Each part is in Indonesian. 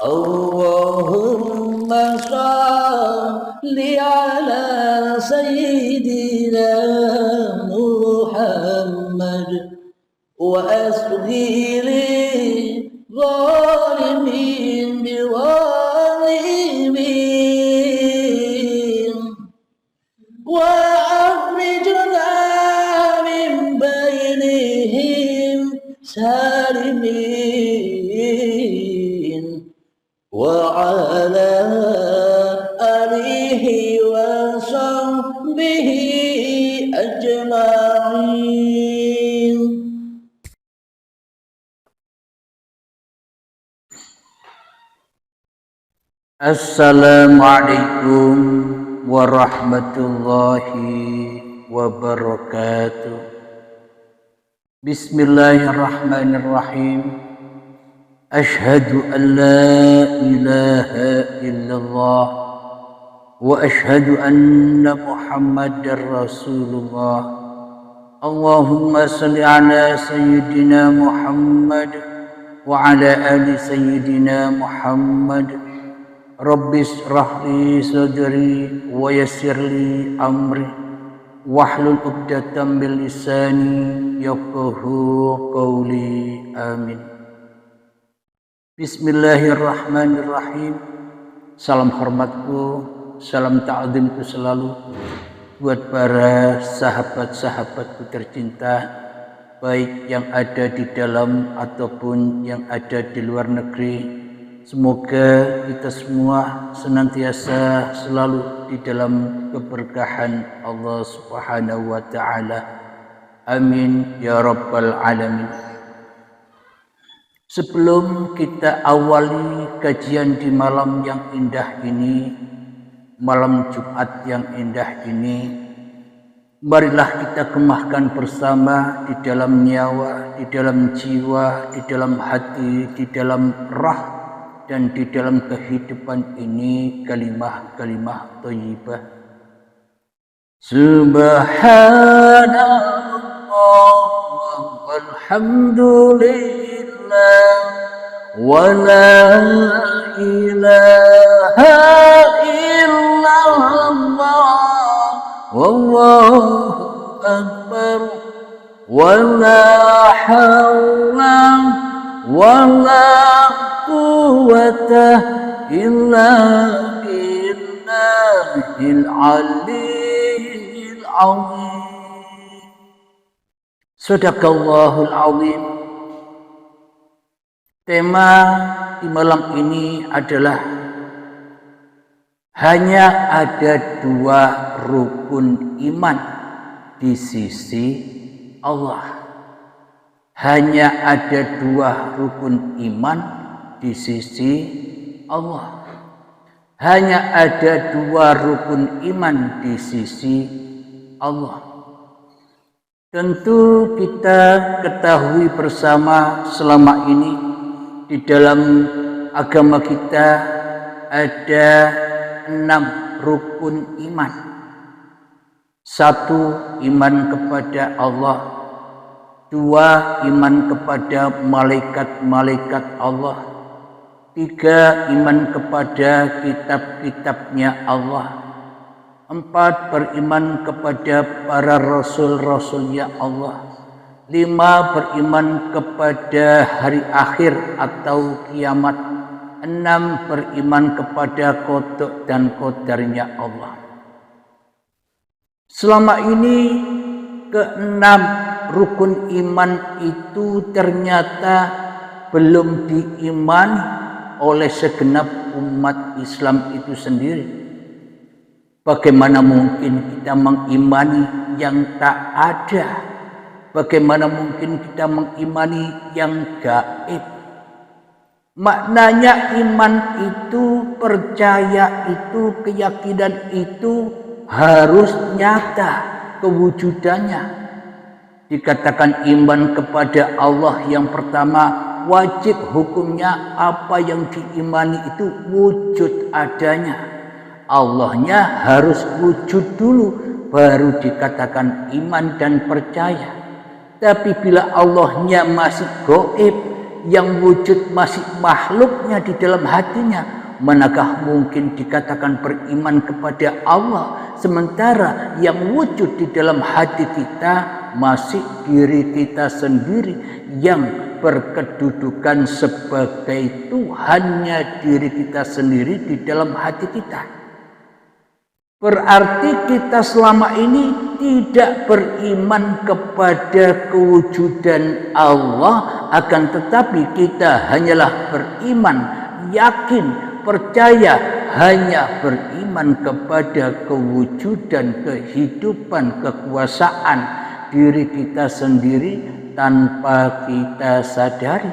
Allahumma shalli ala sayyidina Muhammad wa asghiri zalimin biwalimin wa akhrijna min bainihim salimin wa ala alihi wa sahbihi ajma'in. Assalamualaikum warahmatullahi wabarakatuh. Bismillahirrahmanirrahim. Ashhadu an la ilaha illallah wa ashhadu anna Muhammadar Rasulullah. Allahumma salli ala sayyidina Muhammad wa ala ali sayyidina Muhammad. Rabbis rahli sadri wa yassirli amri wahlul 'uqdatam min lisani yafqahu qawli. Amin. Bismillahirrahmanirrahim. Salam hormatku, salam ta'zimku selalu buat para sahabat-sahabatku tercinta, baik yang ada di dalam ataupun yang ada di luar negeri. Semoga kita semua senantiasa selalu di dalam keberkahan Allah Subhanahu wa ta'ala. Amin ya rabbal alamin. Sebelum kita awali kajian di malam yang indah ini, malam Jumat yang indah ini, marilah kita kemahkan bersama di dalam nyawa, di dalam jiwa, di dalam hati, di dalam rah, dan di dalam kehidupan ini kalimah-kalimah thayyibah. Subhanallah walhamdulillah wa la ilaha illallah wallahu akbar wa la hawla wa la quwwata illa billahil aliyyil azim. Sadaqallahul azim. Tema di malam ini adalah hanya ada dua rukun iman di sisi Allah. Hanya ada dua rukun iman di sisi Allah. Hanya ada dua rukun iman di sisi Allah. Tentu kita ketahui bersama selama ini di dalam agama kita ada 6 rukun iman. 1. Iman kepada Allah. 2. Iman kepada malaikat-malaikat Allah. 3. Iman kepada kitab-kitabnya Allah. 4. Beriman kepada para rasul-rasulnya Allah. 5. Beriman kepada hari akhir atau kiamat. 6. Beriman kepada qada dan qadarnya Allah. Selama ini ke-6 rukun iman itu ternyata belum diimani oleh segenap umat Islam itu sendiri. Bagaimana mungkin kita mengimani yang tak ada? Bagaimana mungkin kita mengimani yang gaib? Maknanya iman itu, percaya itu, keyakinan itu harus nyata kewujudannya. Dikatakan iman kepada Allah yang pertama, wajib hukumnya apa yang diimani itu wujud adanya. Allahnya harus wujud dulu baru dikatakan iman dan percaya. Tapi bila Allahnya masih gaib, yang wujud masih makhluknya di dalam hatinya. Manakah mungkin dikatakan beriman kepada Allah sementara yang wujud di dalam hati kita masih diri kita sendiri yang berkedudukan sebagai Tuhannya diri kita sendiri di dalam hati kita. Berarti kita selama ini tidak beriman kepada kewujudan Allah, akan tetapi kita hanyalah beriman, yakin, percaya, hanya beriman kepada kewujudan, kehidupan, kekuasaan diri kita sendiri tanpa kita sadari.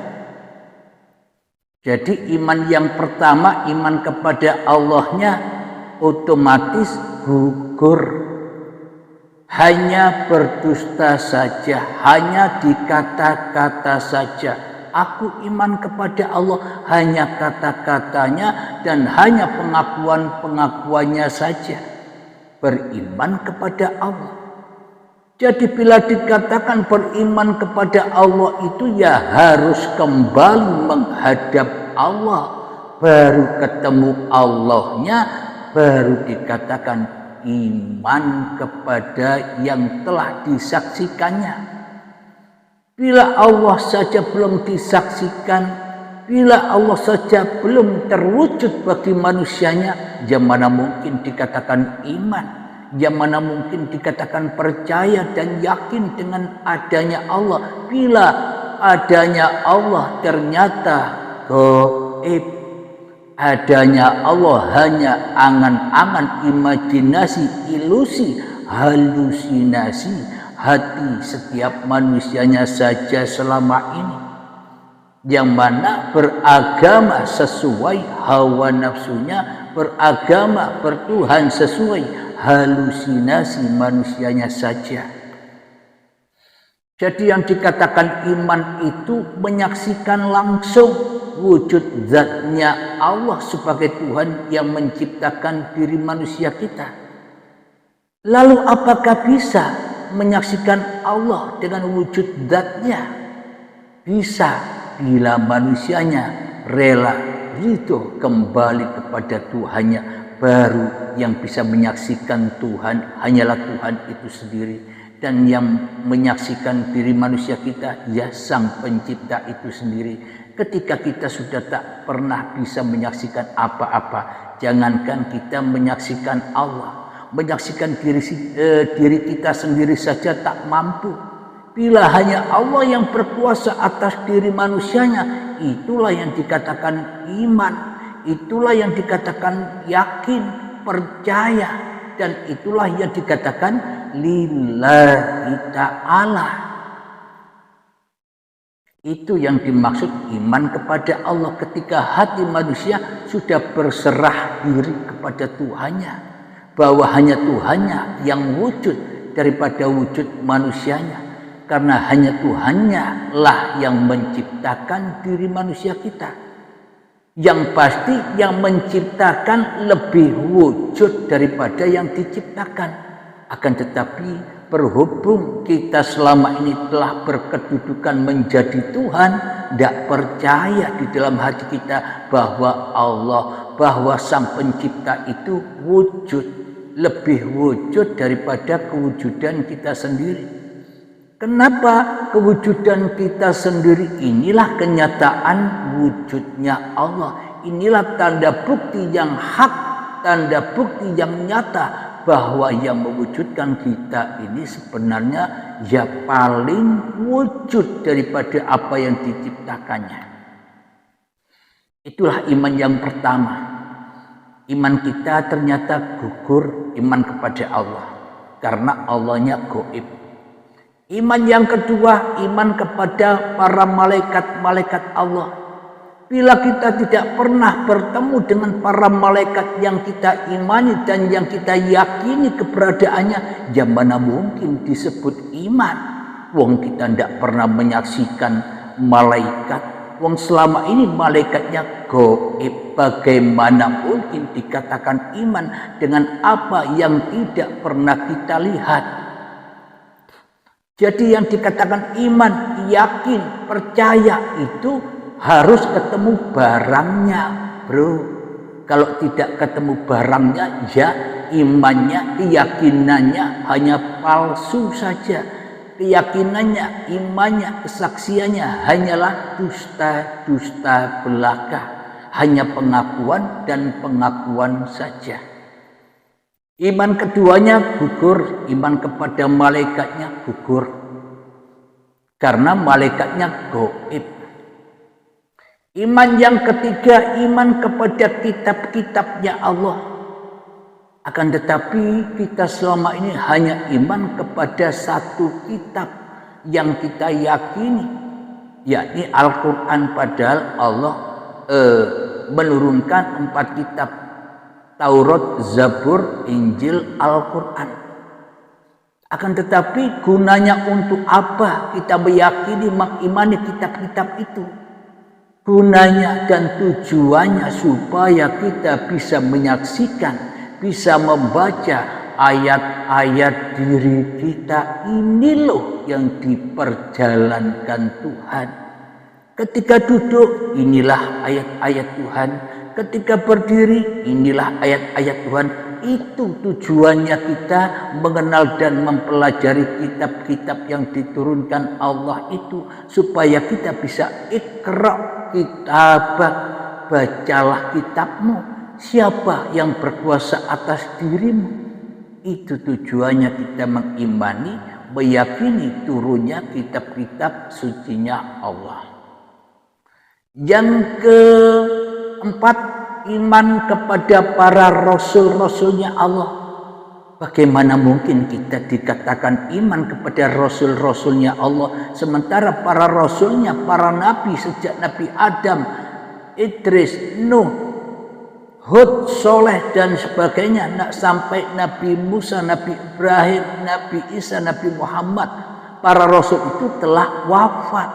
Jadi iman yang pertama, iman kepada Allahnya otomatis gugur. Hanya berdusta saja, hanya dikata-kata saja. Aku iman kepada Allah, hanya kata-katanya dan hanya pengakuan-pengakuannya saja. Beriman kepada Allah. Jadi bila dikatakan beriman kepada Allah itu ya harus kembali menghadap Allah. Baru ketemu Allahnya, baru dikatakan iman kepada yang telah disaksikannya. Bila Allah saja belum disaksikan, bila Allah saja belum terwujud bagi manusianya, yang mana mungkin dikatakan iman, yang mana mungkin dikatakan percaya dan yakin dengan adanya Allah. Bila adanya Allah ternyata gaib, adanya Allah hanya angan-angan, imajinasi, ilusi, halusinasi hati setiap manusianya saja selama ini, yang mana beragama sesuai hawa nafsunya, beragama bertuhan sesuai halusinasi manusianya saja. Jadi yang dikatakan iman itu menyaksikan langsung wujud zatnya Allah sebagai Tuhan yang menciptakan diri manusia kita. Lalu apakah bisa menyaksikan Allah dengan wujud zatnya? Bisa bila manusianya rela ridho kembali kepada Tuhannya. Baru yang bisa menyaksikan Tuhan hanyalah Tuhan itu sendiri. Dan yang menyaksikan diri manusia kita ya Sang Pencipta itu sendiri. Ketika kita sudah tak pernah bisa menyaksikan apa-apa, jangankan kita menyaksikan Allah, menyaksikan diri kita sendiri saja tak mampu. Bila hanya Allah yang berkuasa atas diri manusianya, itulah yang dikatakan iman, itulah yang dikatakan yakin, percaya, dan itulah yang dikatakan lillahi ta'ala. Itu yang dimaksud iman kepada Allah ketika hati manusia sudah berserah diri kepada Tuhannya, bahwa hanya Tuhannya yang wujud daripada wujud manusianya, karena hanya Tuhannya lah yang menciptakan diri manusia kita. Yang pasti yang menciptakan lebih wujud daripada yang diciptakan. Akan tetapi berhubung kita selama ini telah berkedudukan menjadi Tuhan, tidak percaya di dalam hati kita bahwa Allah, bahwa Sang Pencipta itu wujud, lebih wujud daripada kewujudan kita sendiri. Kenapa kewujudan kita sendiri? Inilah kenyataan wujudnya Allah. Inilah tanda bukti yang hak, tanda bukti yang nyata bahwa yang mewujudkan kita ini sebenarnya ya paling wujud daripada apa yang diciptakannya. Itulah iman yang pertama. Iman kita ternyata gugur, iman kepada Allah, karena Allahnya gaib. Iman yang kedua, iman kepada para malaikat-malaikat Allah. Bila kita tidak pernah bertemu dengan para malaikat yang kita imani dan yang kita yakini keberadaannya, ya mana mungkin disebut iman? Wong kita tidak pernah menyaksikan malaikat. Wong selama ini malaikatnya gaib. Bagaimana mungkin dikatakan iman dengan apa yang tidak pernah kita lihat? Jadi yang dikatakan iman, yakin, percaya itu harus ketemu barangnya, bro. Kalau tidak ketemu barangnya, ya imannya, keyakinannya hanya palsu saja. Keyakinannya, imannya, kesaksiannya hanyalah dusta-dusta belaka. Hanya pengakuan dan pengakuan saja. Iman keduanya gugur, iman kepada malaikatnya gugur. Karena malaikatnya gaib. Iman yang ketiga, iman kepada kitab-kitabnya Allah. Akan tetapi kita selama ini hanya iman kepada satu kitab yang kita yakini, yakni Al-Quran, padahal Allah menurunkan 4 kitab, Taurat, Zabur, Injil, Al-Quran. Akan tetapi gunanya untuk apa kita meyakini, mengimani kitab-kitab itu? Gunanya dan tujuannya supaya kita bisa menyaksikan, bisa membaca ayat-ayat diri kita. Ini loh yang diperjalankan Tuhan. Ketika duduk, inilah ayat-ayat Tuhan. Ketika berdiri, inilah ayat-ayat Tuhan. Itu tujuannya kita mengenal dan mempelajari kitab-kitab yang diturunkan Allah itu, supaya kita bisa ikra kitabak, bacalah kitabmu. Siapa yang berkuasa atas dirimu? Itu tujuannya kita mengimani, meyakini turunnya kitab-kitab sucinya Allah. Yang keempat, iman kepada para rasul-rasulnya Allah. Bagaimana mungkin kita dikatakan iman kepada rasul-rasulnya Allah, sementara para rasulnya, para nabi sejak Nabi Adam, Idris, Nuh, Hud, Soleh dan sebagainya, sampai Nabi Musa, Nabi Ibrahim, Nabi Isa, Nabi Muhammad, para rasul itu telah wafat.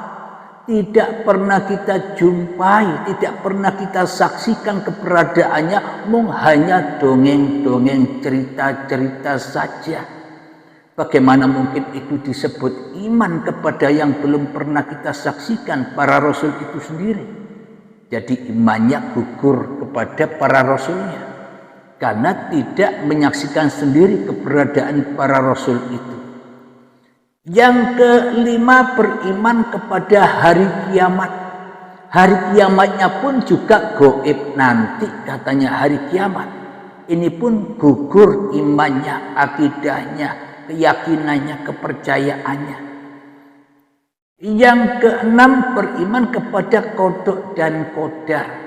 Tidak pernah kita jumpai, tidak pernah kita saksikan keberadaannya, hanya dongeng-dongeng, cerita-cerita saja. Bagaimana mungkin itu disebut iman kepada yang belum pernah kita saksikan, para rasul itu sendiri? Jadi imannya gugur kepada para rasulnya, karena tidak menyaksikan sendiri keberadaan para rasul itu. Yang kelima, beriman kepada hari kiamat. Hari kiamatnya pun juga gaib, nanti katanya hari kiamat. Ini pun gugur imannya, akidahnya, keyakinannya, kepercayaannya. Yang keenam, beriman kepada qada dan qadar.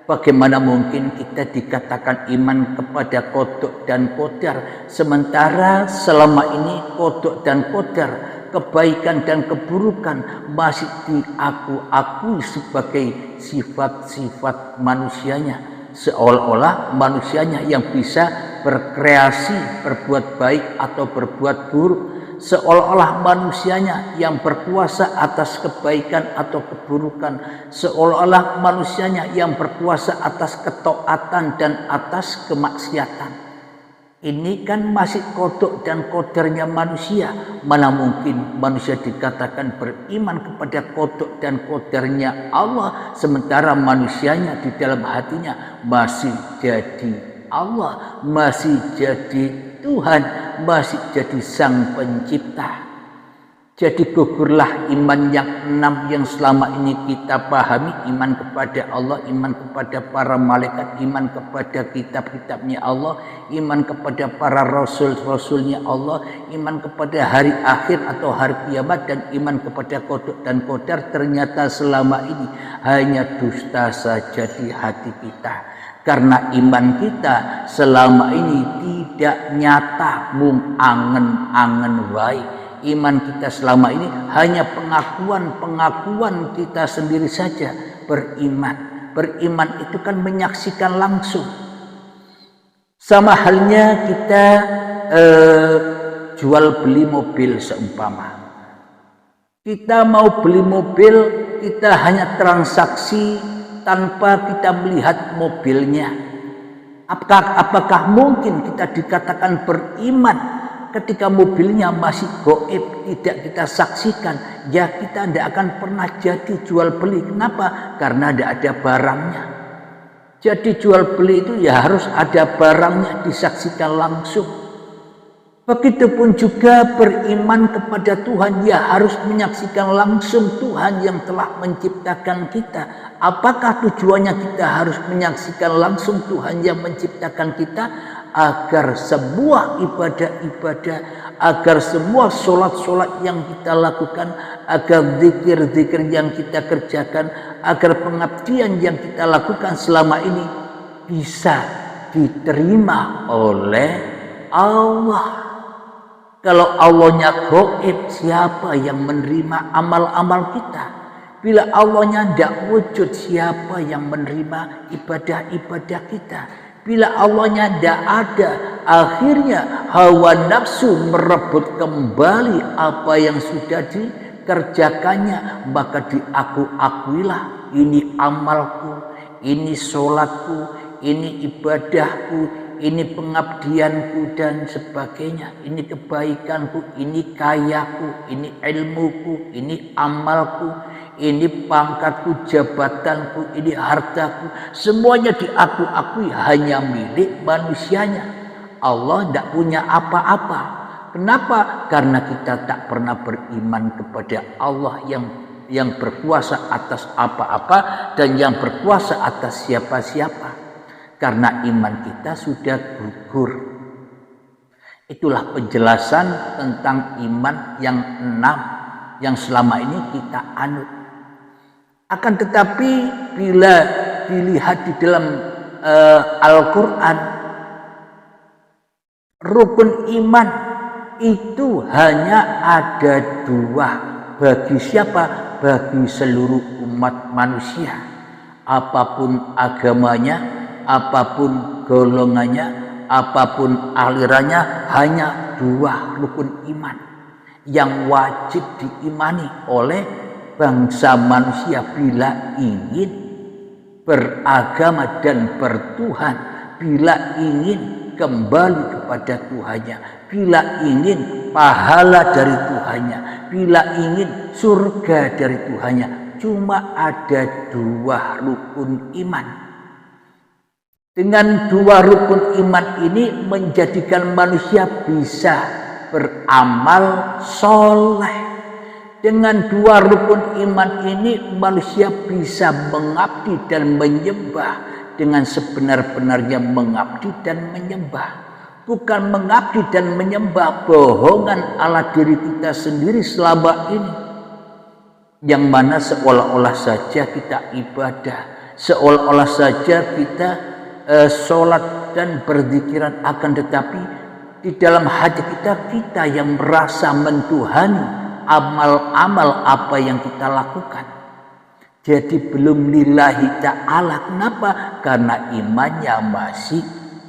Bagaimana mungkin kita dikatakan iman kepada qada dan qadar, sementara selama ini qada dan qadar, kebaikan dan keburukan masih diakui sebagai sifat-sifat manusianya, seolah-olah manusianya yang bisa berkreasi, berbuat baik atau berbuat buruk, seolah-olah manusianya yang berkuasa atas kebaikan atau keburukan, seolah-olah manusianya yang berkuasa atas ketaatan dan atas kemaksiatan. Ini kan masih qada dan qadarnya manusia. Mana mungkin manusia dikatakan beriman kepada qada dan qadarnya Allah, sementara manusianya di dalam hatinya masih jadi Allah, masih jadi Tuhan, masih jadi Sang Pencipta. Jadi gugurlah iman yang 6 yang selama ini kita pahami, iman kepada Allah, iman kepada para malaikat, iman kepada kitab-kitabnya Allah, iman kepada para rasul-rasulnya Allah, iman kepada hari akhir atau hari kiamat, dan iman kepada qada dan qadar. Ternyata selama ini hanya dusta saja di hati kita. Karena iman kita selama ini tidak nyata, mung angen-angen wae. Iman kita selama ini hanya pengakuan kita sendiri saja beriman. Beriman itu kan menyaksikan langsung. Sama halnya kita jual beli mobil seumpama. Kita mau beli mobil, kita hanya transaksi tanpa kita melihat mobilnya. Apakah mungkin kita dikatakan beriman ketika mobilnya masih goib, tidak kita saksikan, ya kita tidak akan pernah jadi jual beli. Kenapa? Karena tidak ada barangnya. Jadi jual beli itu ya harus ada barangnya, disaksikan langsung. Begitupun juga beriman kepada Tuhan, ya harus menyaksikan langsung Tuhan yang telah menciptakan kita. Apakah tujuannya kita harus menyaksikan langsung Tuhan yang menciptakan kita? Agar sebuah ibadah-ibadah, agar semua sholat-sholat yang kita lakukan, agar zikir-zikir yang kita kerjakan, agar pengabdian yang kita lakukan selama ini bisa diterima oleh Allah. Kalau Allahnya gaib, siapa yang menerima amal-amal kita? Bila Allahnya tidak wujud, siapa yang menerima ibadah-ibadah kita? Bila Allahnya tidak ada, akhirnya hawa nafsu merebut kembali apa yang sudah dikerjakannya. Maka diakuilah, ini amalku, ini sholatku, ini ibadahku, ini pengabdianku dan sebagainya, ini kebaikanku, ini kayaku, ini ilmuku, ini amalku, ini pangkatku, jabatanku, ini hartaku. Semuanya diakui hanya milik manusianya. Allah tidak punya apa-apa. Kenapa? Karena kita tak pernah beriman kepada Allah yang berkuasa atas apa-apa dan yang berkuasa atas siapa-siapa. Karena iman kita sudah gugur. Itulah penjelasan tentang iman yang 6 yang selama ini kita anut. Akan tetapi bila dilihat di dalam Al-Quran, rukun iman itu hanya ada 2. Bagi siapa? Bagi seluruh umat manusia. Apapun agamanya, apapun golongannya, apapun alirannya, hanya 2 rukun iman yang wajib diimani oleh bangsa manusia bila ingin beragama dan bertuhan, bila ingin kembali kepada Tuhannya, bila ingin pahala dari Tuhannya, bila ingin surga dari Tuhannya. Cuma ada 2 rukun iman. Dengan 2 rukun iman ini menjadikan manusia bisa beramal soleh. Dengan 2 rukun iman ini manusia bisa mengabdi dan menyembah dengan sebenar-benarnya mengabdi dan menyembah. Bukan mengabdi dan menyembah bohongan ala diri kita sendiri selama ini. Yang mana seolah-olah saja kita ibadah, seolah-olah saja kita sholat dan berzikiran, akan tetapi di dalam hati kita yang merasa mentuhani amal-amal apa yang kita lakukan. Jadi belum lillahi ta'ala. Kenapa? Karena imannya masih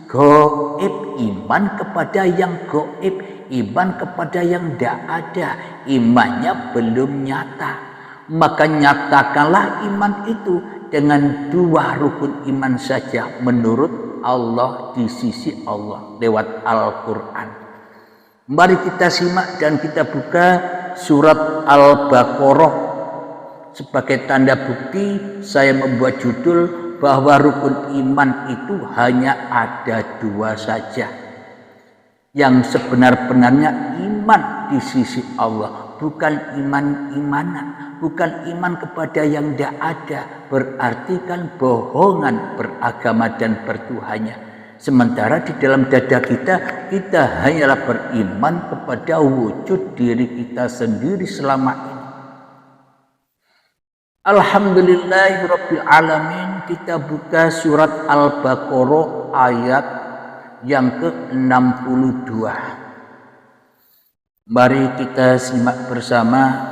gaib, iman kepada yang gaib, iman kepada yang tidak ada, imannya belum nyata. Maka nyatakanlah iman itu dengan 2 rukun iman saja menurut Allah, di sisi Allah lewat Al-Quran. Mari kita simak dan kita buka surat Al-Baqarah. Sebagai tanda bukti saya membuat judul bahwa rukun iman itu hanya ada 2 saja. Yang sebenar-benarnya iman di sisi Allah, bukan iman-imanan, bukan iman kepada yang tidak ada. Berarti kan bohongan beragama dan bertuhannya. Sementara di dalam dada kita hanyalah beriman kepada wujud diri kita sendiri selama ini. Alhamdulillahirabbil alamin. Kita buka surat Al-Baqarah ayat yang ke-62. Mari kita simak bersama.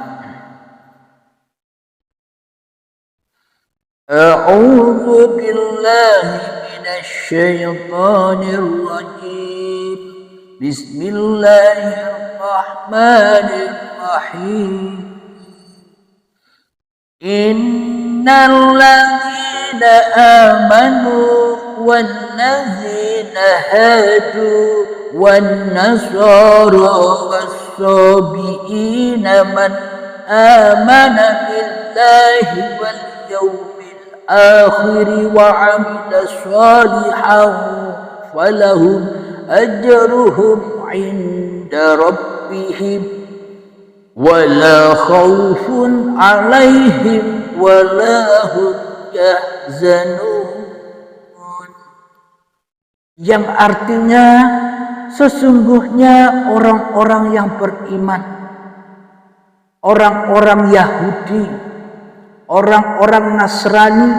A'udzu billahi minasy syaithanir rajim. Bismillahirrahmanirrahim. Innal ladzina amanu wal ladzina hadu والنصارى والصابئين من آمن بالله واليوم الآخر وعمل صالحا فلهم أجرهم عند ربهم ولا خوف عليهم ولا هم يحزنون. Yang artinya sesungguhnya orang-orang yang beriman, orang-orang Yahudi, orang-orang Nasrani,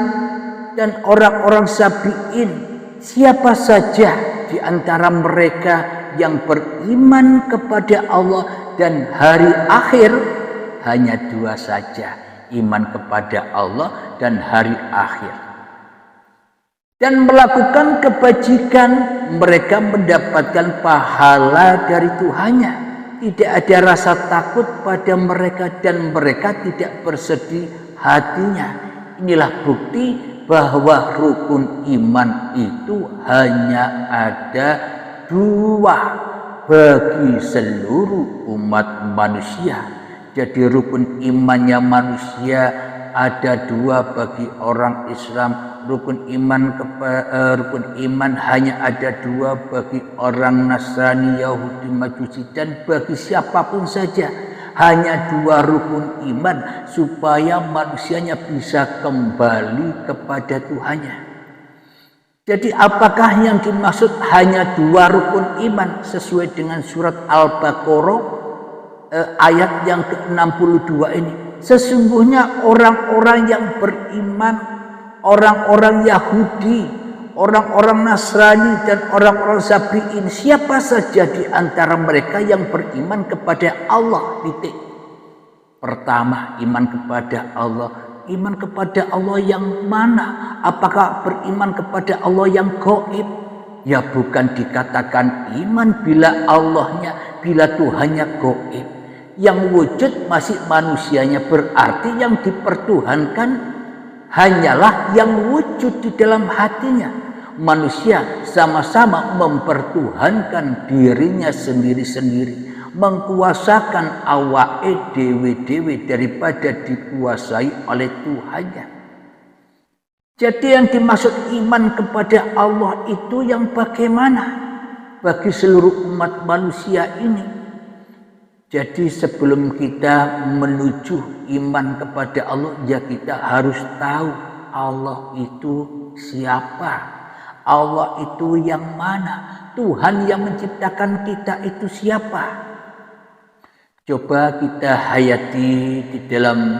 dan orang-orang Sabi'in, siapa saja di antara mereka yang beriman kepada Allah dan hari akhir, hanya dua saja, iman kepada Allah dan hari akhir, dan melakukan kebajikan, mereka mendapatkan pahala dari Tuhannya. Tidak ada rasa takut pada mereka dan mereka tidak bersedih hatinya. Inilah bukti bahwa rukun iman itu hanya ada dua bagi seluruh umat manusia. Jadi rukun imannya manusia ada dua bagi orang Islam, rukun iman hanya ada dua bagi orang Nasrani, Yahudi, Majusi, dan bagi siapapun saja hanya dua rukun iman supaya manusianya bisa kembali kepada Tuhannya. Jadi apakah yang dimaksud hanya dua rukun iman sesuai dengan surat Al-Baqarah ayat yang ke-62 ini? Sesungguhnya orang-orang yang beriman, orang-orang Yahudi, orang-orang Nasrani, dan orang-orang Sabi'in, siapa saja di antara mereka yang beriman kepada Allah, titik. Pertama, iman kepada Allah. Iman kepada Allah yang mana? Apakah beriman kepada Allah yang gaib? Ya bukan dikatakan iman bila Allahnya, bila Tuhannya gaib. Yang wujud masih manusianya, berarti yang dipertuhankan hanyalah yang wujud di dalam hatinya. Manusia sama-sama mempertuhankan dirinya sendiri-sendiri, mengkuasakan awake dewe-dewe daripada dikuasai oleh Tuhannya. Jadi yang dimaksud iman kepada Allah itu yang bagaimana bagi seluruh umat manusia ini? Jadi sebelum kita menuju iman kepada Allah, ya kita harus tahu Allah itu siapa, Allah itu yang mana, Tuhan yang menciptakan kita itu siapa. Coba kita hayati di dalam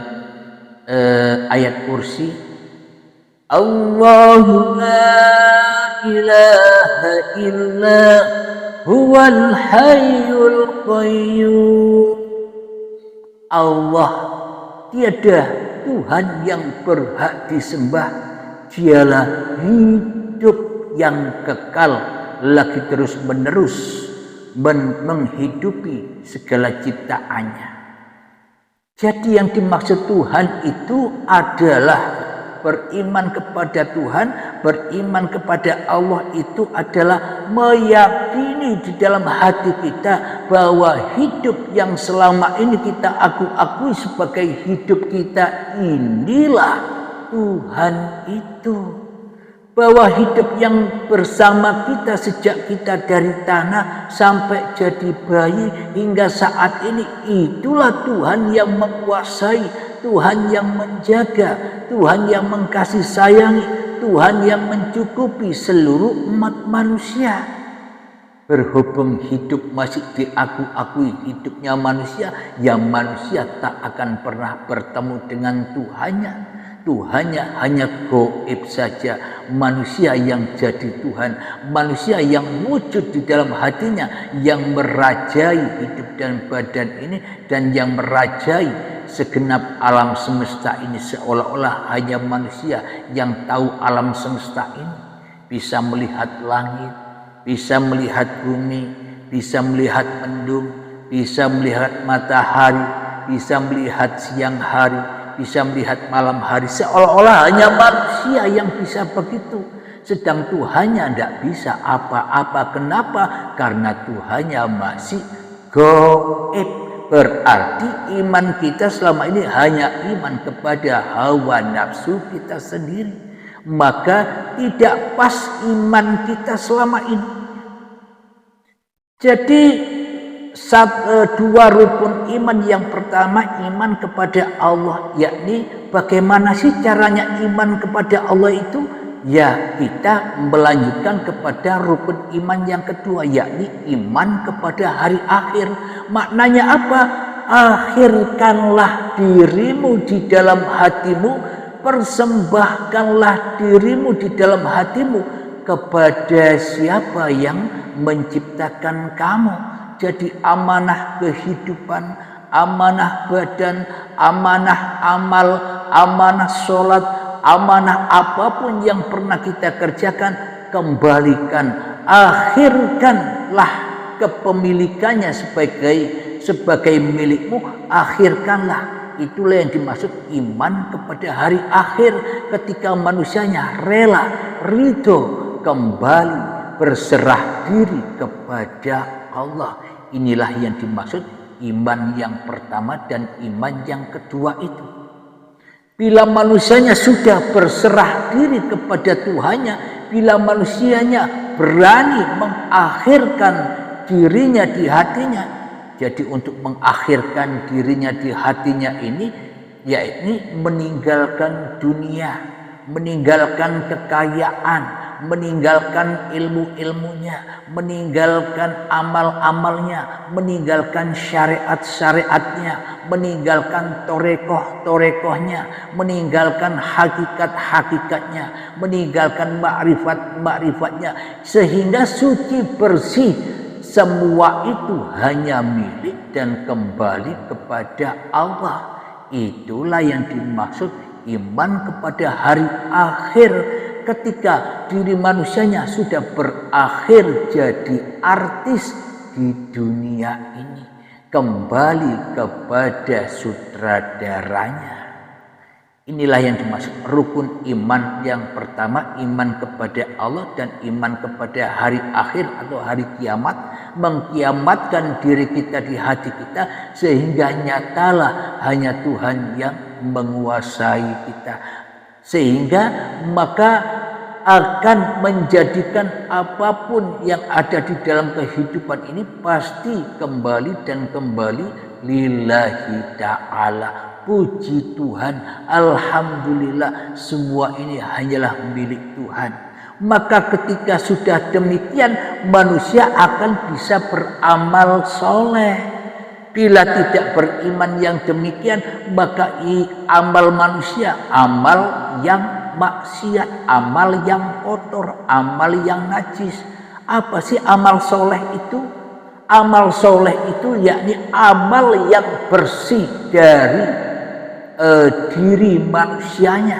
ayat kursi, Allahu la ilaha illa huwal hayyul qayyum. Allah tiada Tuhan yang berhak disembah, dialah hidup yang kekal, lagi terus menerus menghidupi segala ciptaannya. Jadi yang dimaksud Tuhan itu adalah beriman kepada Tuhan, beriman kepada Allah itu adalah meyakini di dalam hati kita bahwa hidup yang selama ini kita akui sebagai hidup kita, inilah Tuhan itu. Bahwa hidup yang bersama kita sejak kita dari tanah sampai jadi bayi hingga saat ini, itulah Tuhan yang menguasai, Tuhan yang menjaga, Tuhan yang mengkasih sayangi, Tuhan yang mencukupi seluruh umat manusia. Berhubung hidup masih diakui hidupnya manusia, ya manusia tak akan pernah bertemu dengan Tuhannya. Tuhannya hanya gaib saja, manusia yang jadi Tuhan, manusia yang wujud di dalam hatinya, yang merajai hidup dan badan ini, dan yang merajai segenap alam semesta ini. Seolah-olah hanya manusia yang tahu alam semesta ini, bisa melihat langit, bisa melihat bumi, bisa melihat mendung, bisa melihat matahari, bisa melihat siang hari, bisa melihat malam hari. Seolah-olah hanya manusia yang bisa begitu. sedang Tuhannya tidak bisa apa-apa. Kenapa? Karena Tuhannya masih gaib. Berarti iman kita selama ini hanya iman kepada hawa nafsu kita sendiri. Maka tidak pas iman kita selama ini. Jadi dua rukun iman. Yang pertama iman kepada Allah, yakni bagaimana sih caranya iman kepada Allah itu? Ya, kita melanjutkan kepada rukun iman yang kedua, yakni iman kepada hari akhir. Maknanya apa? Akhirkanlah dirimu di dalam hatimu, persembahkanlah dirimu di dalam hatimu kepada siapa yang menciptakan kamu. Jadi amanah kehidupan, amanah badan, amanah amal, amanah sholat, amanah apapun yang pernah kita kerjakan, kembalikan, akhirkanlah kepemilikannya sebagai milikmu, akhirkanlah. Itulah yang dimaksud iman kepada hari akhir, ketika manusianya rela, ridho, kembali berserah diri kepada Allah. Inilah yang dimaksud iman yang pertama dan iman yang kedua itu. Bila manusianya sudah berserah diri kepada Tuhannya, bila manusianya berani mengakhirkan dirinya di hatinya. Jadi untuk mengakhirkan dirinya di hatinya ini, yakni meninggalkan dunia, meninggalkan kekayaan, meninggalkan ilmu-ilmunya, meninggalkan amal-amalnya, meninggalkan syariat-syariatnya, meninggalkan torekoh-torekohnya, meninggalkan hakikat-hakikatnya, meninggalkan makrifat-makrifat-nya, sehingga suci bersih. Semua itu hanya milik dan kembali kepada Allah. Itulah yang dimaksud iman kepada hari akhir, ketika diri manusianya sudah berakhir jadi artis di dunia ini, kembali kepada sutradaranya. Inilah yang dimaksud rukun iman yang pertama, iman kepada Allah dan iman kepada hari akhir atau hari kiamat, mengkiamatkan diri kita di hati kita sehingga nyatalah hanya Tuhan yang menguasai kita, sehingga maka akan menjadikan apapun yang ada di dalam kehidupan ini pasti kembali dan kembali lillahi ta'ala. Puji Tuhan, alhamdulillah, semua ini hanyalah milik Tuhan. Maka ketika sudah demikian, manusia akan bisa beramal soleh. Bila tidak beriman yang demikian, maka amal manusia, amal yang maksiat, amal yang kotor, amal yang najis. Apa sih amal soleh itu? Amal soleh itu yakni amal yang bersih dari diri manusianya,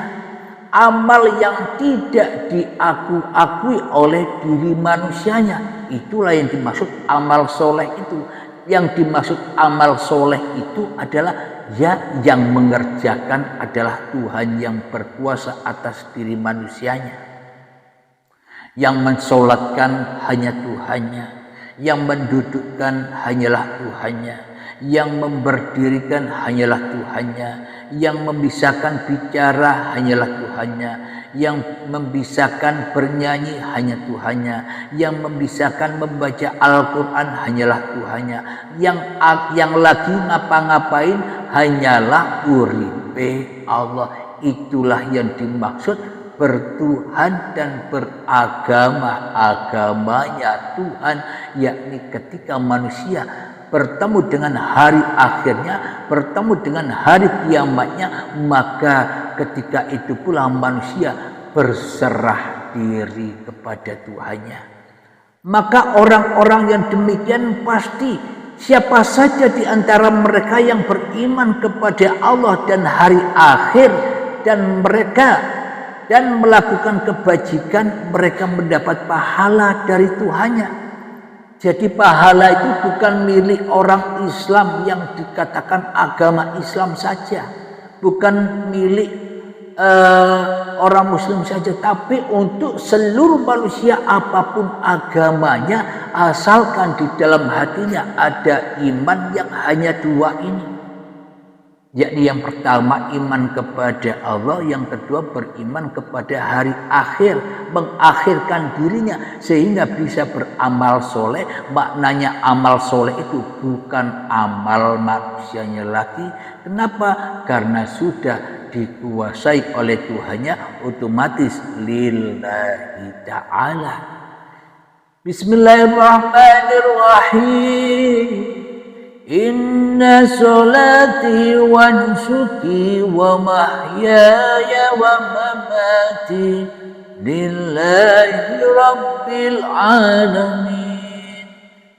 amal yang tidak diakui oleh diri manusianya. Itulah yang dimaksud amal soleh itu. Yang dimaksud amal soleh itu adalah ya, yang mengerjakan adalah Tuhan yang berkuasa atas diri manusianya, yang mensolatkan hanya Tuhannya, yang mendudukkan hanyalah Tuhannya, yang memberdirikan hanyalah Tuhannya, yang memisahkan bicara hanyalah Tuhannya, yang memisahkan bernyanyi hanya Tuhannya, yang memisahkan membaca Al-Quran hanyalah Tuhannya, yang lagi ngapa-ngapain hanyalah uripe Allah. Itulah yang dimaksud bertuhan dan beragama, agamanya Tuhan, yakni ketika manusia bertemu dengan hari akhirnya, bertemu dengan hari kiamatnya, maka ketika itu pula manusia berserah diri kepada Tuhannya. Maka orang-orang yang demikian pasti, siapa saja di antara mereka yang beriman kepada Allah dan hari akhir dan melakukan kebajikan, mereka mendapat pahala dari Tuhannya. Jadi pahala itu bukan milik orang Islam yang dikatakan agama Islam saja, bukan milik orang muslim saja, tapi untuk seluruh manusia apapun agamanya, asalkan di dalam hatinya ada iman yang hanya dua ini, yakni yang pertama iman kepada Allah, yang kedua beriman kepada hari akhir, mengakhirkan dirinya sehingga bisa beramal soleh. Maknanya amal soleh itu bukan amal manusianya lagi. Kenapa? Karena sudah dikuasai oleh Tuhannya, otomatis lillahi ta'ala. Bismillahirrahmanirrahim. Inna salati wa nusuki wa mahyaya wa mamati lillahi rabbil alamin.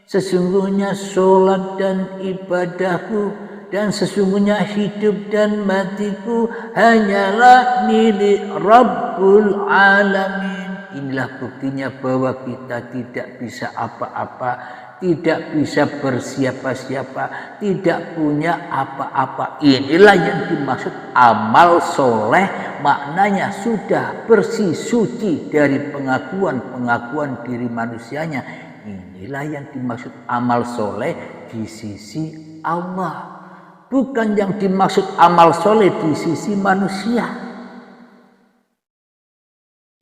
Sesungguhnya solat dan ibadahku dan sesungguhnya hidup dan matiku hanyalah milik Rabbul Alamin. Inilah buktinya bahwa kita tidak bisa apa-apa, tidak bisa bersiapa-siapa, tidak punya apa-apa. Inilah yang dimaksud amal soleh. Maknanya sudah bersih suci dari pengakuan diri manusianya. Inilah yang dimaksud amal soleh di sisi Allah. Bukan yang dimaksud amal soleh di sisi manusia.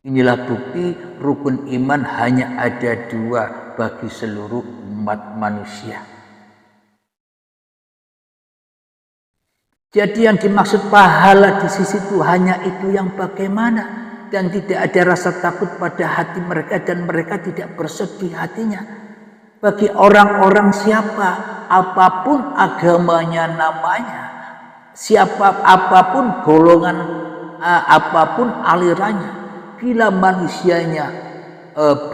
Inilah bukti rukun iman hanya ada dua bagi seluruh umat manusia. Jadi yang dimaksud pahala di sisi Tuhannya itu yang bagaimana? Dan tidak ada rasa takut pada hati mereka dan mereka tidak bersedih hatinya. Bagi orang-orang siapa, apapun agamanya namanya, siapa apapun golongan, apapun alirannya, bila manusianya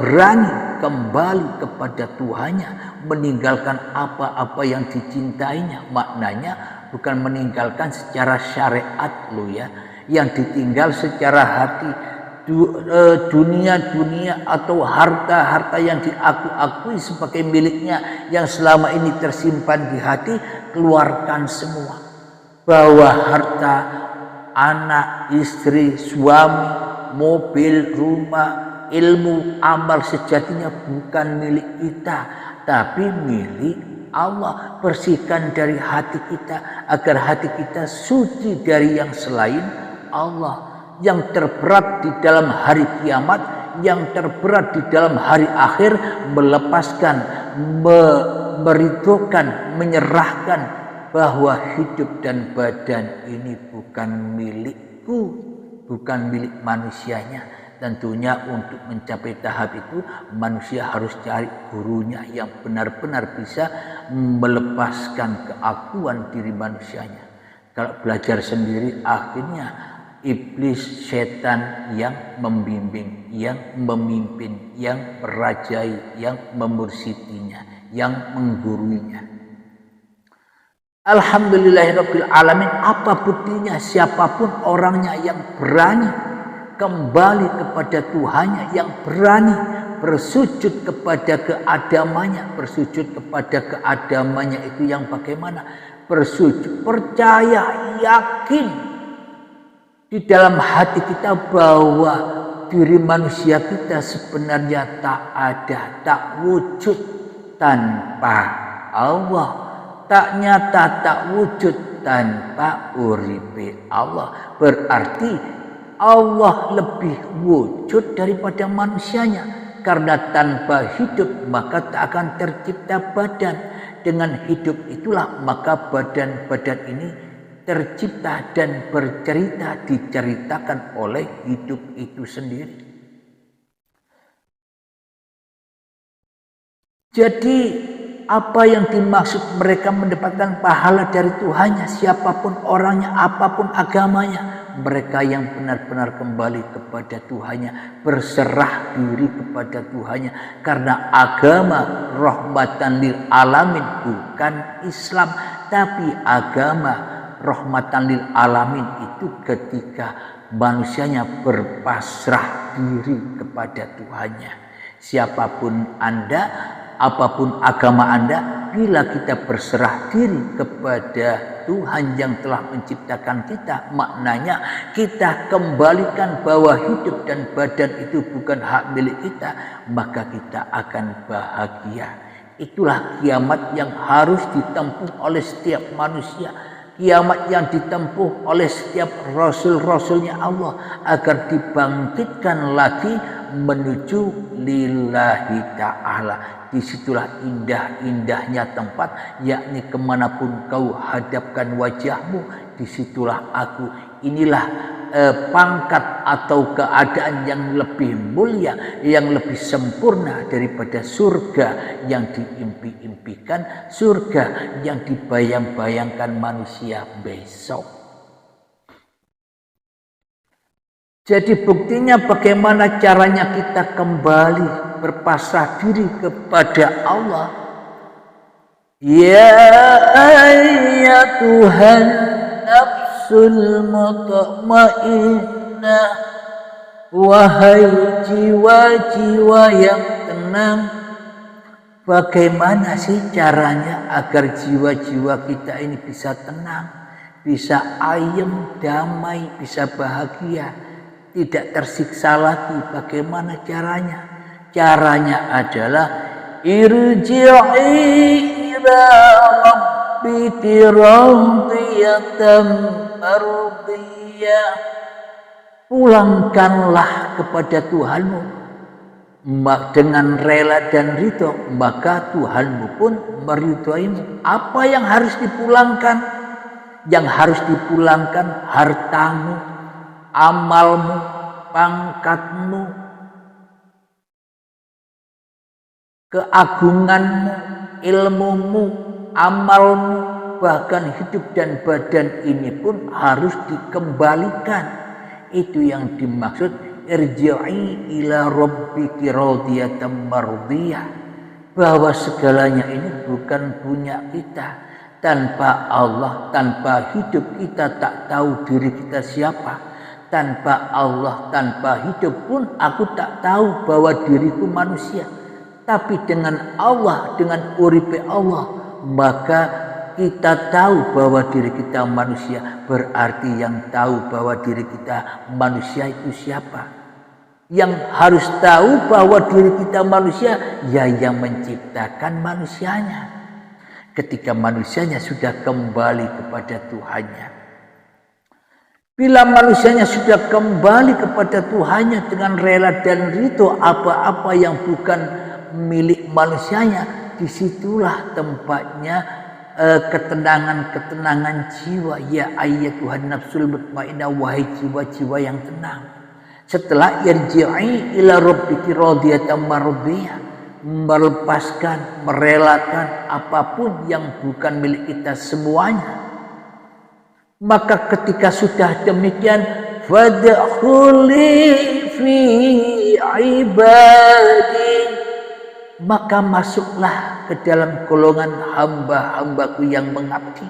berani kembali kepada Tuhannya, meninggalkan apa-apa yang dicintainya, maknanya bukan meninggalkan secara syariat lo ya, yang ditinggal secara hati. Dunia atau harta yang diakui sebagai miliknya yang selama ini tersimpan di hati, keluarkan semua. Bawa harta, anak, istri, suami, mobil, rumah, ilmu, amal sejatinya bukan milik kita, tapi milik Allah. Bersihkan dari hati kita agar hati kita suci dari yang selain Allah. Yang terberat di dalam hari kiamat, yang terberat di dalam hari akhir, melepaskan, meridhokan, menyerahkan bahwa hidup dan badan ini bukan milikku, bukan milik manusianya. Tentunya untuk mencapai tahap itu manusia harus cari gurunya yang benar-benar bisa melepaskan keakuan diri manusianya. Kalau belajar sendiri akhirnya iblis, setan yang membimbing, yang memimpin, yang merajai, yang memursidinya, yang mengguruinya. Alhamdulillahirabbil alamin. Apa buktinya? Siapapun orangnya yang berani kembali kepada Tuhannya, yang berani bersujud kepada keadamannya. Bersujud kepada keadamannya itu yang bagaimana? Bersujud, percaya, yakin di dalam hati kita bahwa diri manusia kita sebenarnya tak ada, tak wujud tanpa Allah, tak nyata, tak wujud tanpa uripe Allah. Berarti Allah lebih wujud daripada manusianya, karena tanpa hidup maka tak akan tercipta badan. Dengan hidup itulah maka badan-badan ini tercipta dan bercerita, diceritakan oleh hidup itu sendiri. Jadi apa yang dimaksud mereka mendapatkan pahala dari Tuhannya, siapapun orangnya, apapun agamanya, mereka yang benar-benar kembali kepada Tuhannya, berserah diri kepada Tuhannya. Karena agama rahmatan lil alamin bukan Islam, tapi agama rahmatan lil alamin itu ketika manusianya berpasrah diri kepada Tuhannya. Siapapun Anda, apapun agama Anda, bila kita berserah diri kepada Tuhan yang telah menciptakan kita, maknanya kita kembalikan bahwa hidup dan badan itu bukan hak milik kita, maka kita akan bahagia. Itulah kiamat yang harus ditempuh oleh setiap manusia, kiamat yang ditempuh oleh setiap rasul-rasulnya Allah agar dibangkitkan lagi menuju lillahi ta'ala. Disitulah indah-indahnya tempat, yakni kemanapun kau hadapkan wajahmu, disitulah aku. Inilah pangkat atau keadaan yang lebih mulia, yang lebih sempurna daripada surga yang diimpi-impikan, surga yang dibayang-bayangkan manusia besok. Jadi buktinya bagaimana caranya kita kembali berpasrah diri kepada Allah. Ya Tuhan nafsul mutmainnah, wahai jiwa-jiwa yang tenang. Bagaimana sih caranya agar jiwa-jiwa kita ini bisa tenang, bisa ayem, damai, bisa bahagia, tidak tersiksa lagi? Bagaimana caranya? Caranya adalah irji'i ila rabbiki radiyatan mardiyah. Pulangkanlah kepada Tuhanmu dengan rela dan ridho, maka Tuhanmu pun meridhoimu. Apa yang harus dipulangkan? Yang harus dipulangkan hartamu, amalmu, pangkatmu, keagunganmu, ilmumu, amalmu, bahkan hidup dan badan ini pun harus dikembalikan. Itu yang dimaksud irji'i ila rabbiki radiyatan mardiyah, bahwa segalanya ini bukan punya kita. Tanpa Allah, tanpa hidup kita tak tahu diri kita siapa. Tanpa Allah, tanpa hidup pun aku tak tahu bahwa diriku manusia. Tapi dengan Allah, dengan uripe Allah, maka kita tahu bahwa diri kita manusia. Berarti yang tahu bahwa diri kita manusia itu siapa? Yang harus tahu bahwa diri kita manusia, ya yang menciptakan manusianya. Ketika manusianya sudah kembali kepada Tuhannya. Bila manusianya sudah kembali kepada Tuhannya dengan rela dan ridho, apa-apa yang bukan milik manusianya, disitulah tempatnya ketenangan jiwa. Ya ayyatuhan nafsul mutmainnah, wahai jiwa-jiwa yang tenang. Setelah irji'i ila rabbiki radiyatan mardiyah, melepaskan, merelakan apapun yang bukan milik kita semuanya. Maka ketika sudah demikian, fadkhuli fi ibadi, maka masuklah ke dalam golongan hamba-hambaku yang mengabdi.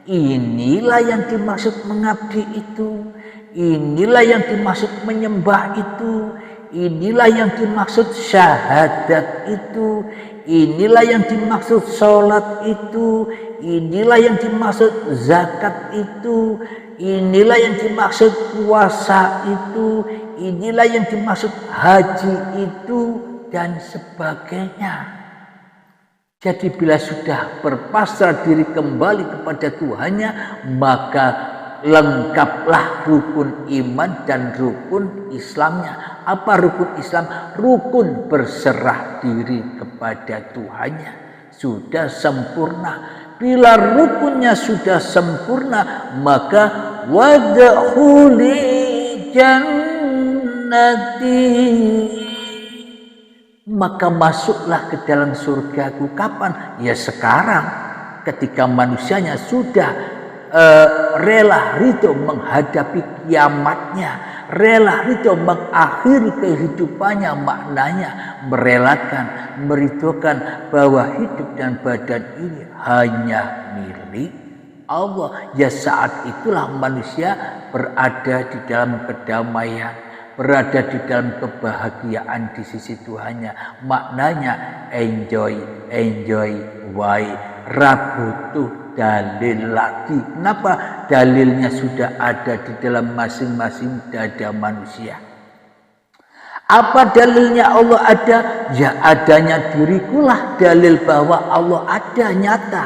Inilah yang dimaksud mengabdi itu. Inilah yang dimaksud menyembah itu. Inilah yang dimaksud syahadat itu. Inilah yang dimaksud sholat itu. Inilah yang dimaksud zakat itu. Inilah yang dimaksud puasa itu. Inilah yang dimaksud haji itu, dan sebagainya. Jadi bila sudah berpasrah diri kembali kepada Tuhannya, maka lengkaplah rukun iman dan rukun Islamnya. Apa rukun Islam? Rukun berserah diri kepada Tuhannya. Sudah sempurna. Bila rukunnya sudah sempurna, maka wadkhuli jannati, maka masuklah ke dalam surgaku. Kapan? Ya sekarang, ketika manusianya sudah rela ridho menghadapi kiamatnya, rela ridho mengakhiri kehidupannya, maknanya merelakan, meridhokan bahwa hidup dan badan ini hanya milik Allah. Ya saat itulah manusia berada di dalam kedamaian, berada di dalam kebahagiaan di sisi Tuhannya. Maknanya enjoy, why, ra butuh dalil lagi. Kenapa? Dalilnya sudah ada di dalam masing-masing dada manusia. Apa dalilnya Allah ada? Ya adanya dirikulah dalil bahwa Allah ada, nyata.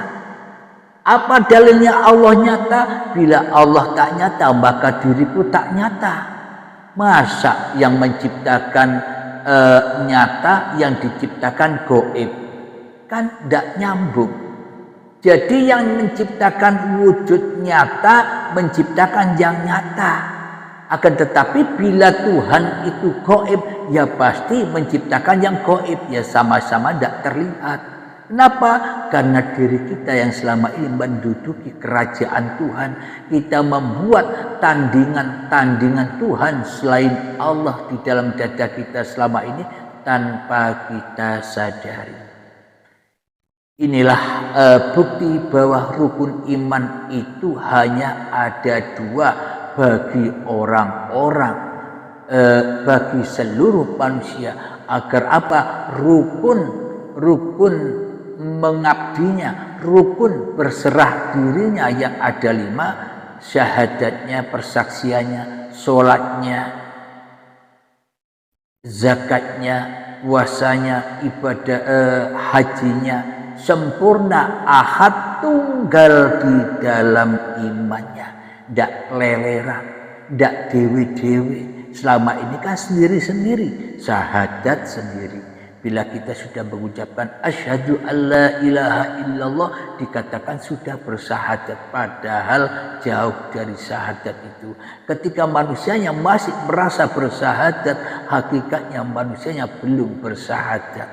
Apa dalilnya Allah nyata? Bila Allah tak nyata, maka diriku tak nyata. Masa yang menciptakan nyata, yang diciptakan goib? Kan tidak nyambung. Jadi yang menciptakan wujud nyata, menciptakan yang nyata. Akan tetapi bila Tuhan itu goib, ya pasti menciptakan yang goib. Ya sama-sama tidak terlihat. Kenapa? Karena diri kita yang selama ini menduduki kerajaan Tuhan, kita membuat tandingan-tandingan Tuhan selain Allah di dalam dada kita selama ini tanpa kita sadari. Inilah bukti bahwa rukun iman itu hanya ada dua bagi orang-orang, bagi seluruh manusia. Agar apa? Rukun mengabdinya, rukun berserah dirinya yang ada 5, syahadatnya, persaksiannya, sholatnya, zakatnya, puasanya, ibadah hajinya, sempurna, ahad, tunggal di dalam imannya, ndak leleran, ndak dewe-dewe. Selama ini kan sendiri-sendiri, syahadat sendiri. Bila kita sudah mengucapkan asyhadu alla ilaha illallah, dikatakan sudah bersyahadat, padahal jauh dari syahadat itu. Ketika manusianya masih merasa bersyahadat, hakikatnya manusianya belum bersyahadat.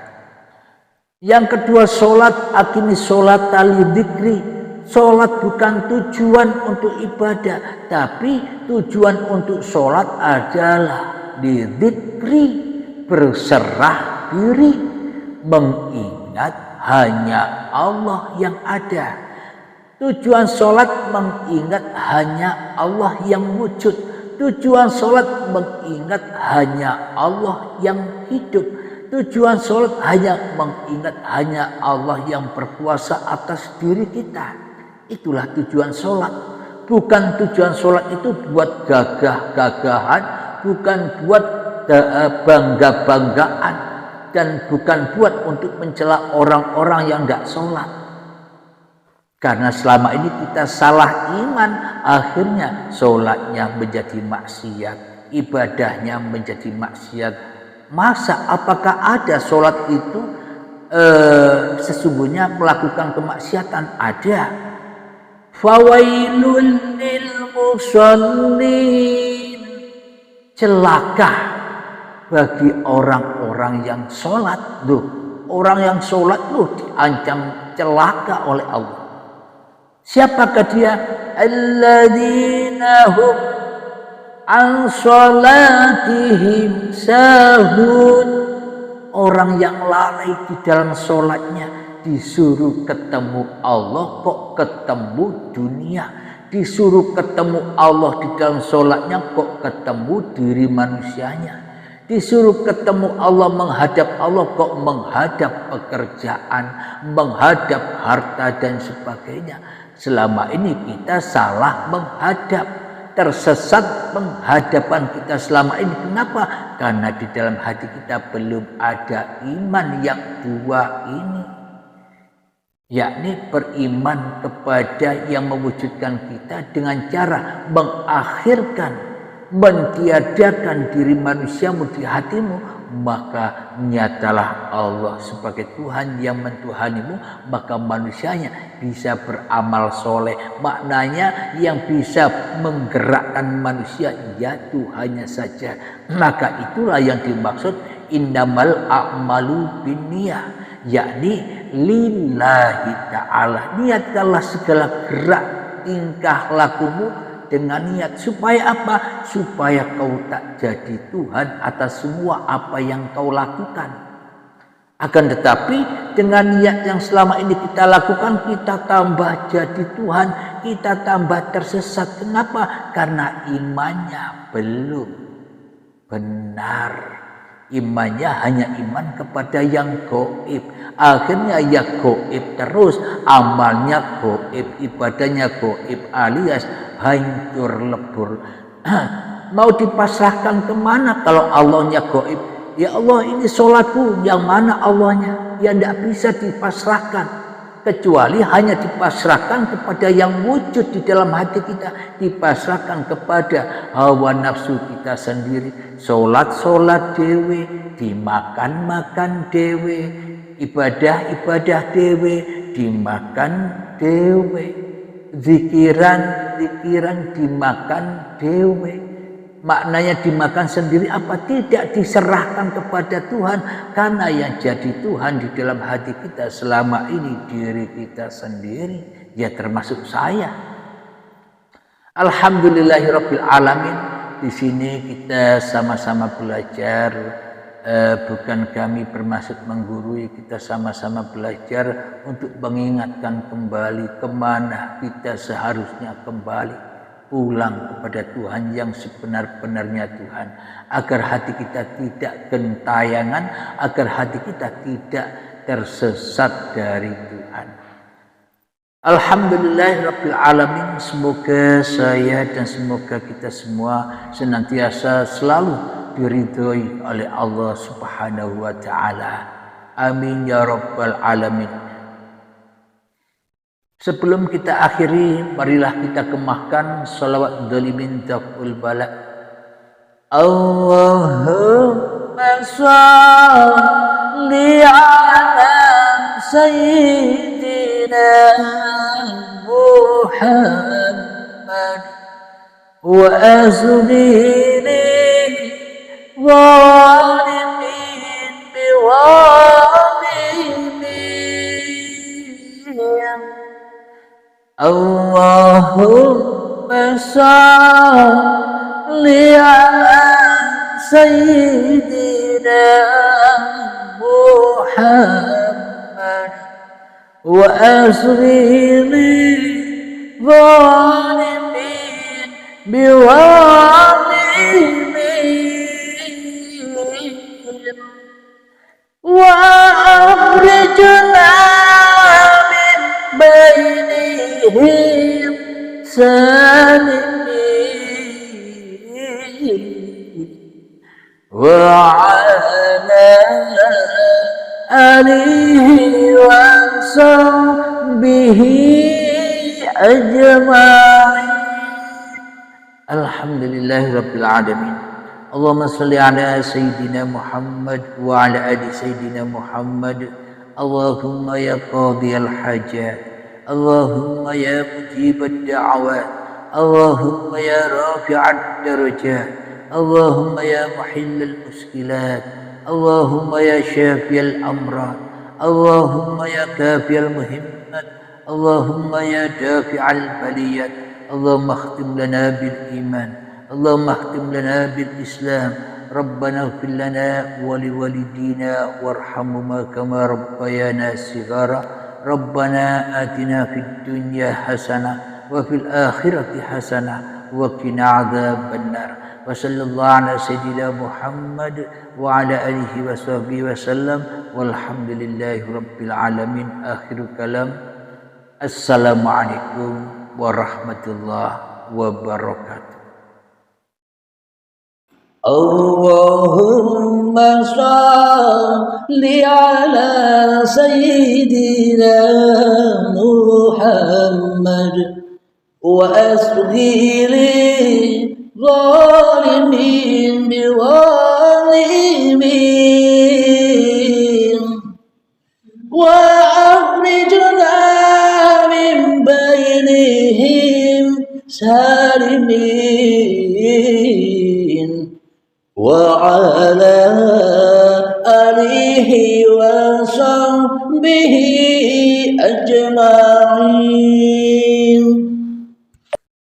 Yang kedua, sholat, aqimi sholata lidzikri. Sholat bukan tujuan untuk ibadah, tapi tujuan untuk sholat adalah lidzikri, berserah diri, mengingat hanya Allah yang ada. Tujuan sholat mengingat hanya Allah yang wujud. Tujuan sholat mengingat hanya Allah yang hidup. Tujuan sholat hanya mengingat hanya Allah yang berkuasa atas diri kita. Itulah tujuan sholat. Bukan tujuan sholat itu buat gagah-gagahan, bukan buat bangga-banggaan, dan bukan buat untuk mencela orang-orang yang tidak sholat. Karena selama ini kita salah iman, akhirnya sholatnya menjadi maksiat, ibadahnya menjadi maksiat. Masa apakah ada sholat itu sesungguhnya melakukan kemaksiatan? Ada. Fawailul lil musallin, celaka bagi orang-orang yang sholat. Orang yang sholat diancam celaka oleh Allah. Siapakah dia? Alladzina hum an sholatihim sahun. Orang yang lalai di dalam sholatnya, disuruh ketemu Allah kok ketemu dunia. Disuruh ketemu Allah di dalam sholatnya kok ketemu diri manusianya. Disuruh ketemu Allah, menghadap Allah kok menghadap pekerjaan, menghadap harta dan sebagainya. Selama ini kita salah menghadap, tersesat penghadapan kita selama ini. Kenapa? Karena di dalam hati kita belum ada iman yang dua ini, yakni beriman kepada yang mewujudkan kita dengan cara mengakhirkan, mentiadakan diri manusiamu di hatimu, maka nyatalah Allah sebagai Tuhan yang mentuhanimu, maka manusianya bisa beramal soleh. Maknanya yang bisa menggerakkan manusia ya Tuhannya saja. Maka itulah yang dimaksud innamal a'malu binniyah, yakni lillahi ta'ala. Niatkanlah segala gerak tingkah lakumu dengan niat. Supaya apa? Supaya kau tak jadi Tuhan atas semua apa yang kau lakukan. Akan tetapi dengan niat yang selama ini kita lakukan, kita tambah jadi Tuhan, kita tambah tersesat. Kenapa? Karena imannya belum benar. Imannya hanya iman kepada yang gaib. Akhirnya ya gaib terus, amalnya gaib, ibadahnya gaib, alias hancur lebur. Mau dipasrahkan kemana kalau Allahnya gaib? Ya Allah, ini sholatku, yang mana Allahnya? Ya tidak bisa dipasrahkan, kecuali hanya dipasrahkan kepada yang wujud di dalam hati kita, dipasrahkan kepada hawa nafsu kita sendiri. Sholat dewe, dimakan dewe, ibadah dewe, dimakan dewe, zikiran dimakan dewe. Maknanya dimakan sendiri apa? Tidak diserahkan kepada Tuhan, karena yang jadi Tuhan di dalam hati kita selama ini diri kita sendiri, ya termasuk saya. Alhamdulillahirabbil alamin. Di sini kita sama-sama belajar, bukan kami bermaksud menggurui, kita sama-sama belajar untuk mengingatkan kembali kemana kita seharusnya kembali, pulang kepada Tuhan yang sebenar-benarnya Tuhan, agar hati kita tidak gentayangan, agar hati kita tidak tersesat dari Tuhan. Alhamdulillahirabbil alamin. Semoga saya dan semoga kita semua senantiasa selalu diridhoi oleh Allah Subhanahu wa taala. Amin ya rabbal alamin. Sebelum kita akhiri, marilah kita kemahkan salawat dzalimin taqul bala. Allahumma shalli ala sayyidina Muhammad wa azlili zalimin biwalimin. Allahumma shalli ala sayyidina Muhammad wa azlili zalimin biwalimin wa akhrijna min bainihim salimin wa ala alihi wa sahbihi ajma'in. Alhamdulillahirabbil alamin. Allahumma shalli ala sayyidina Muhammad wa ala ali sayyidina Muhammad. Allahumma ya qadiyal hajat, Allahumma ya mujibad da'awat, Allahumma ya rafi'ad darajat, Allahumma ya muhillal muskilat, Allahumma ya syafiyal amrad, Allahumma ya kafiyal muhimmat, Allahumma ya dafi'al baliyat. Allahumma akhtim lana bil iman, Allahumma akhtim lana bil islam. Rabbana ighfir lana wa liwalidina warhamhuma kama rabbayana shighara. Rabbana atina fid dunya hasanah wa fil akhirati hasanah wa qina adzabannar. Wa sallallahu ala sayyidina Muhammad wa ala alihi wa sahbihi wa sallam. Walhamdulillahi rabbil alamin. Akhirul kalam. Assalamualaikum warahmatullahi wabarakatuh. Allahumma shalli ala sayyidina Muhammad wa asghili zalimin biwalimin wa akhrijna min bainihim salimin wa ala alihi wa sahbihi ajma'in.